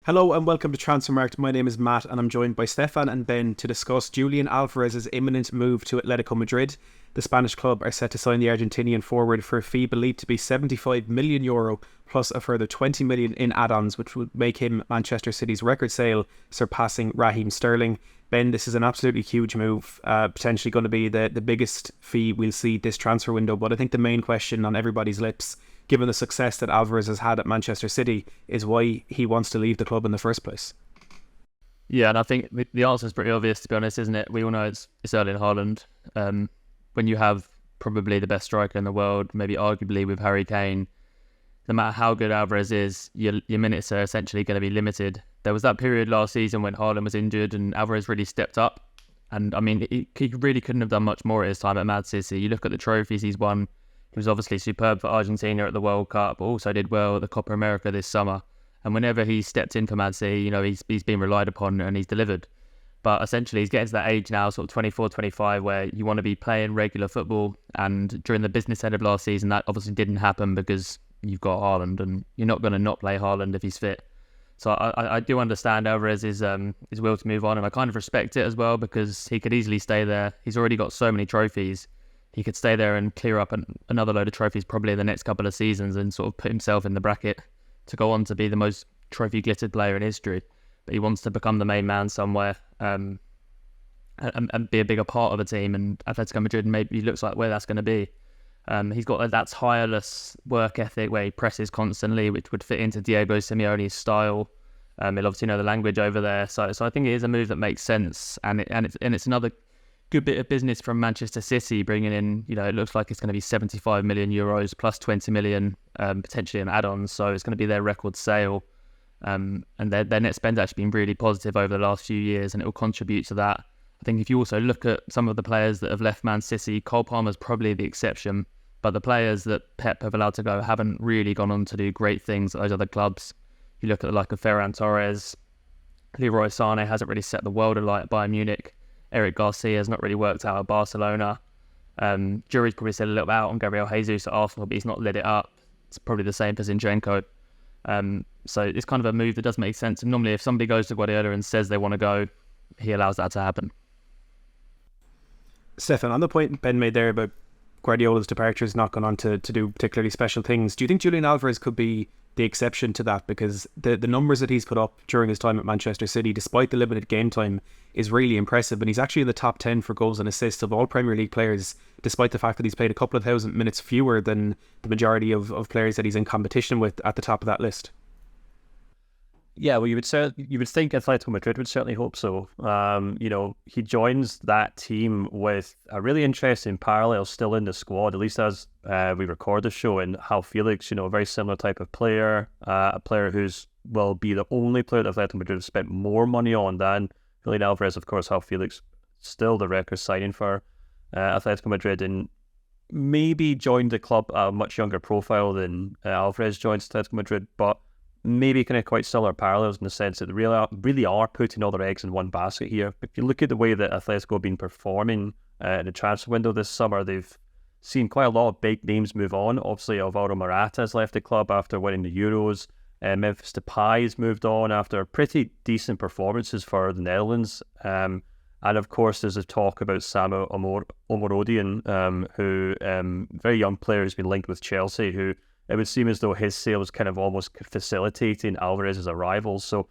Hello and welcome to Transfermarkt. My name is Matt and I'm joined by Stefan and Ben to discuss Julian Alvarez's imminent move to Atletico Madrid. The Spanish club are set to sign the Argentinian forward for a fee believed to be €75 million plus a further 20 million in add-ons, which would make him Manchester City's record sale, surpassing Raheem Sterling. Ben, this is an absolutely huge move, potentially going to be the biggest fee we'll see this transfer window. But I think the main question on everybody's lips, given the success that Alvarez has had at Manchester City, is why he wants to leave the club in the first place. Yeah, and I think the answer is pretty obvious, to be honest, isn't it? We all know it's Erling Haaland. When you have probably the best striker in the world, maybe arguably with Harry Kane, no matter how good Alvarez is, your minutes are essentially going to be limited. There was that period last season when Haaland was injured and Alvarez really stepped up. And I mean, he really couldn't have done much more at his time at Man City. You look at the trophies he's won. He was obviously superb for Argentina at the World Cup, but also did well at the Copa America this summer. And whenever he stepped in for Man City, you know, he's been relied upon and he's delivered. But essentially, he's getting to that age now, sort of 24, 25, where you want to be playing regular football. And during the business end of last season, that obviously didn't happen because you've got Haaland, and you're not going to not play Haaland if he's fit. So I do understand Alvarez's will to move on, and I kind of respect it as well because he could easily stay there. He's already got so many trophies. He could stay there and clear up another load of trophies probably in the next couple of seasons and sort of put himself in the bracket to go on to be the most trophy-glittered player in history. But he wants to become the main man somewhere and be a bigger part of a team, and Atletico Madrid maybe looks like where that's going to be. He's got that tireless work ethic where he presses constantly, which would fit into Diego Simeone's style. He'll obviously know the language over there, so I think it is a move that makes sense, and it's another good bit of business from Manchester City, bringing in, you know, it looks like it's going to be €75 million plus 20 million potentially in add-ons, so it's going to be their record sale. And their net spend's actually been really positive over the last few years, and it will contribute to that. I think if you also look at some of the players that have left Man City, Cole Palmer's probably the exception, but the players that Pep have allowed to go haven't really gone on to do great things at those other clubs. You look at the like of Ferran Torres, Leroy Sané hasn't really set the world alight at Bayern Munich. Eric Garcia has not really worked out at Barcelona. Jury's probably said a little bit out on Gabriel Jesus at Arsenal, but he's not lit it up. It's probably the same for Zinchenko. So it's kind of a move that does make sense. And normally if somebody goes to Guardiola and says they want to go, he allows that to happen. Stefan, on the point Ben made there about Guardiola's departure is not gone on to do particularly special things, do you think Julian Alvarez could be the exception to that? Because the numbers that he's put up during his time at Manchester City, despite the limited game time, is really impressive, and he's actually in the top 10 for goals and assists of all Premier League players, despite the fact that he's played a couple of thousand minutes fewer than the majority of players that he's in competition with at the top of that list. Yeah, well, you would think Atletico Madrid would certainly hope so. He joins that team with a really interesting parallel still in the squad, at least as we record the show, and João Felix, a very similar type of player, a player will be the only player that Atletico Madrid have spent more money on than Julian Alvarez. Of course, João Felix still the record signing for Atletico Madrid, and maybe joined the club at a much younger profile than Alvarez joins Atletico Madrid, but maybe kind of quite similar parallels in the sense that they really are putting all their eggs in one basket here. If you look at the way that Atletico have been performing in the transfer window this summer, they've seen quite a lot of big names move on. Obviously, Alvaro Morata has left the club after winning the Euros. Memphis Depay has moved on after pretty decent performances for the Netherlands. And of course, there's a talk about Samu Omorodian, who very young player who's been linked with Chelsea, who it would seem as though his sale was kind of almost facilitating Alvarez's arrival. So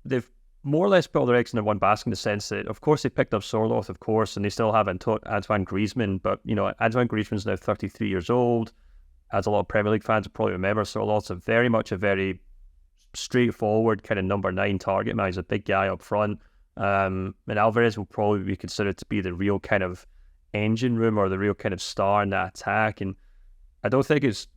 they've more or less put all their eggs in one basket in the sense that, of course, they picked up Sorloth, of course, and they still have Antoine Griezmann. But, Antoine Griezmann's now 33 years old. As a lot of Premier League fans will probably remember, Sorloth's a very straightforward kind of number 9 target man. He's a big guy up front. And Alvarez will probably be considered to be the real kind of engine room or the real kind of star in that attack. And I don't think it's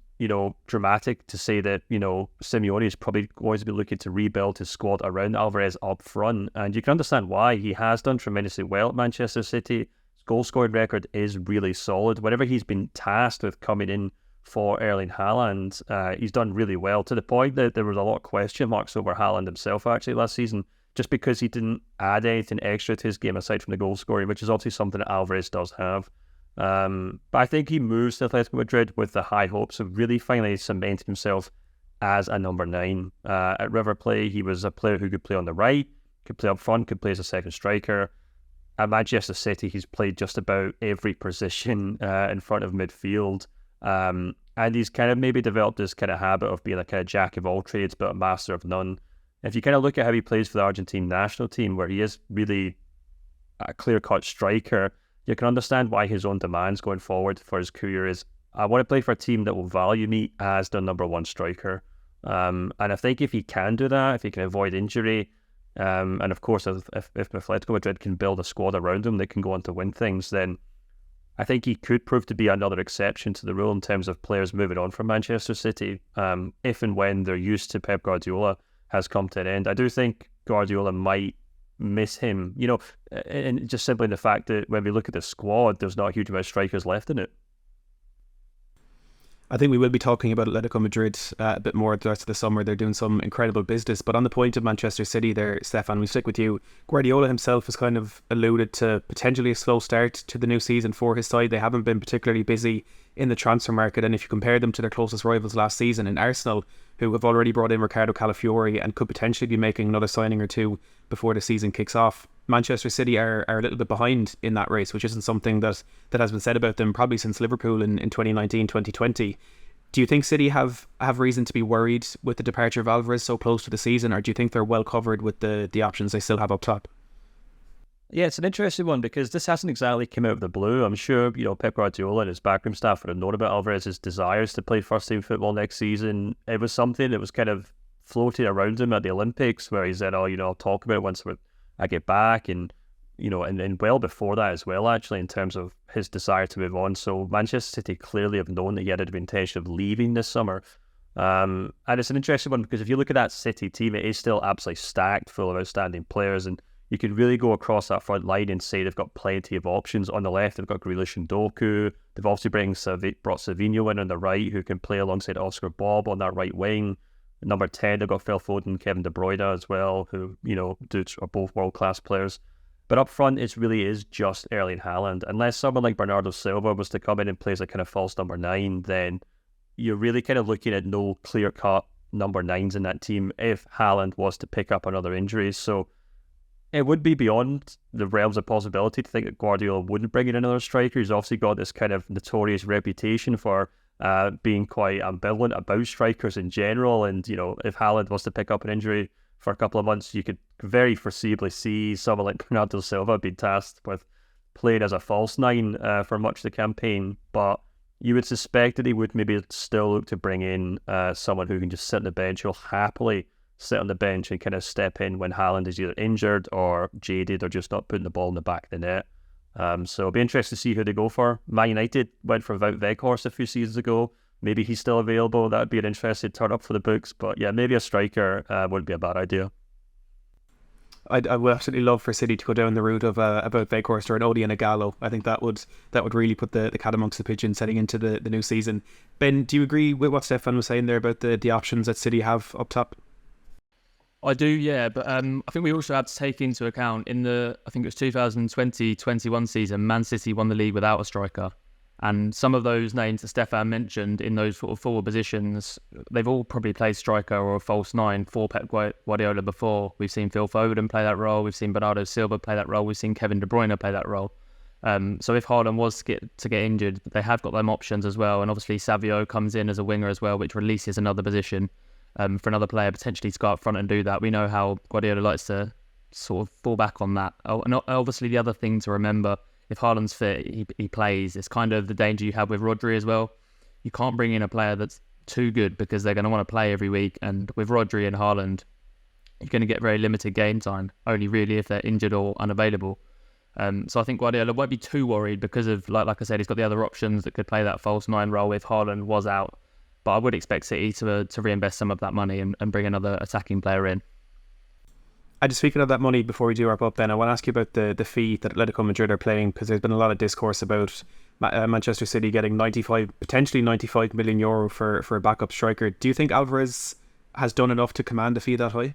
dramatic to say that, Simeone is probably going to be looking to rebuild his squad around Alvarez up front. And you can understand why. He has done tremendously well at Manchester City. His goal scoring record is really solid. Whenever he's been tasked with coming in for Erling Haaland, he's done really well, to the point that there was a lot of question marks over Haaland himself actually last season, just because he didn't add anything extra to his game aside from the goal scoring, which is obviously something that Alvarez does have. But I think he moves to Atletico Madrid with the high hopes of really finally cementing himself as a number 9. At River Plate, he was a player who could play on the right, could play up front, could play as a second striker. At Manchester City, he's played just about every position in front of midfield. And he's kind of maybe developed this kind of habit of being a kind of jack of all trades, but a master of none. If you kind of look at how he plays for the Argentine national team, where he is really a clear-cut striker, you can understand why his own demands going forward for his career is, I want to play for a team that will value me as their number 1 striker. And I think if he can do that, if he can avoid injury, and of course, if Atletico Madrid can build a squad around him that can go on to win things, then I think he could prove to be another exception to the rule in terms of players moving on from Manchester City, if and when their use to Pep Guardiola has come to an end. I do think Guardiola might miss him, and just simply the fact that when we look at the squad, there's not a huge amount of strikers left in it. I think we will be talking about Atletico Madrid a bit more the rest of the summer. They're doing some incredible business. But on the point of Manchester City there, Stefan, we stick with you. Guardiola himself has kind of alluded to potentially a slow start to the new season for his side. They haven't been particularly busy in the transfer market. And if you compare them to their closest rivals last season in Arsenal, who have already brought in Ricardo Calafiori and could potentially be making another signing or two before the season kicks off, Manchester City are a little bit behind in that race, which isn't something that has been said about them probably since Liverpool in 2019, 2020. Do you think City have reason to be worried with the departure of Alvarez so close to the season, or do you think they're well covered with the options they still have up top? Yeah, it's an interesting one because this hasn't exactly come out of the blue. I'm sure, Pep Guardiola and his backroom staff would have known about Alvarez's desires to play first-team football next season. It was something that was kind of floating around him at the Olympics, where he said, I'll talk about it once I get back, and well before that as well, actually, in terms of his desire to move on. So Manchester City clearly have known that he had the intention of leaving this summer. And it's an interesting one because if you look at that City team, it is still absolutely stacked full of outstanding players, and you can really go across that front line and say they've got plenty of options. On the left, they've got Grealish and Doku. They've also brought Savinho in on the right, who can play alongside Oscar Bob on that right wing. Number 10, they've got Phil Foden, Kevin De Bruyne as well, who, are both world-class players. But up front, it really is just Erling Haaland. Unless someone like Bernardo Silva was to come in and play as a kind of false number 9, then you're really kind of looking at no clear-cut number 9s in that team if Haaland was to pick up another injury. So it would be beyond the realms of possibility to think that Guardiola wouldn't bring in another striker. He's obviously got this kind of notorious reputation for being quite ambivalent about strikers in general. And, if Haaland was to pick up an injury for a couple of months, you could very foreseeably see someone like Bernardo Silva being tasked with playing as a false 9 for much of the campaign. But you would suspect that he would maybe still look to bring in someone who can just sit on the bench, who'll happily sit on the bench and kind of step in when Haaland is either injured or jaded or just not putting the ball in the back of the net. So it'll be interesting to see who they go for. Man United went for Wout Weghorst a few seasons ago. Maybe he's still available. That would be an interesting turn up for the books. But yeah, maybe a striker wouldn't be a bad idea. I would absolutely love for City to go down the route of about Weghorst or an Odi and a Gallo. I think that would really put the cat amongst the pigeons heading into the new season. Ben, do you agree with what Stefan was saying there about the options that City have up top? I do, yeah, but I think we also have to take into account I think it was 2020-21 season, Man City won the league without a striker. And some of those names that Stefan mentioned in those sort of forward positions, they've all probably played striker or a false 9 for Pep Guardiola before. We've seen Phil Foden play that role. We've seen Bernardo Silva play that role. We've seen Kevin De Bruyne play that role. So if Haaland was to get injured, they have got them options as well. And obviously Savio comes in as a winger as well, which releases another position for another player potentially to go up front and do that. We know how Guardiola likes to sort of fall back on that. Oh, and obviously the other thing to remember, if Haaland's fit, he plays. It's kind of the danger you have with Rodri as well. You can't bring in a player that's too good because they're going to want to play every week. And with Rodri and Haaland, you're going to get very limited game time, only really if they're injured or unavailable. So I think Guardiola won't be too worried because of, like I said, he's got the other options that could play that false 9 role if Haaland was out. But I would expect City to reinvest some of that money and bring another attacking player in. Just speaking of that money, before we do wrap up, then I want to ask you about the fee that Atletico Madrid are playing, because there's been a lot of discourse about Manchester City getting potentially 95 million euro for a backup striker. Do you think Alvarez has done enough to command a fee that high?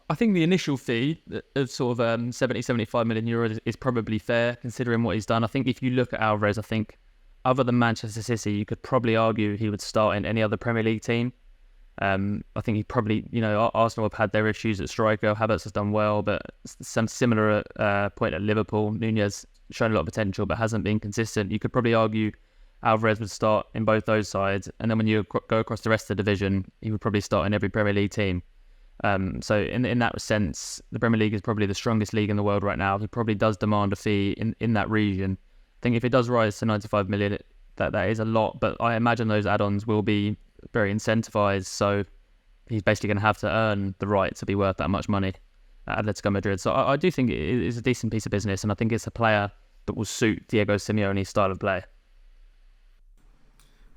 I think the initial fee of sort of 75 million euros is probably fair considering what he's done. I think if you look at Alvarez, I think other than Manchester City, you could probably argue he would start in any other Premier League team. I think he probably, Arsenal have had their issues at striker. Havertz has done well, but some similar point at Liverpool. Nunez shown a lot of potential, but hasn't been consistent. You could probably argue Alvarez would start in both those sides, and then when you go across the rest of the division, he would probably start in every Premier League team. So in that sense, the Premier League is probably the strongest league in the world right now. He probably does demand a fee in that region. I think if it does rise to 95 million, that is a lot, but I imagine those add-ons will be very incentivized, so he's basically going to have to earn the right to be worth that much money at Atletico Madrid. So I do think it is a decent piece of business, and I think it's a player that will suit Diego Simeone's style of play.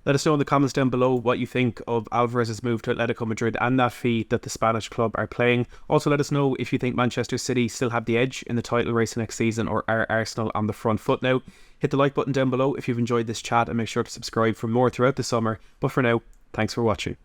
Let us know in the comments down below what you think of Alvarez's move to Atletico Madrid and that fee that the Spanish club are playing. Also, let us know if you think Manchester City still have the edge in the title race next season, or are Arsenal on the front foot now. Hit the like button down below if you've enjoyed this chat, and make sure to subscribe for more throughout the summer. But for now, thanks for watching.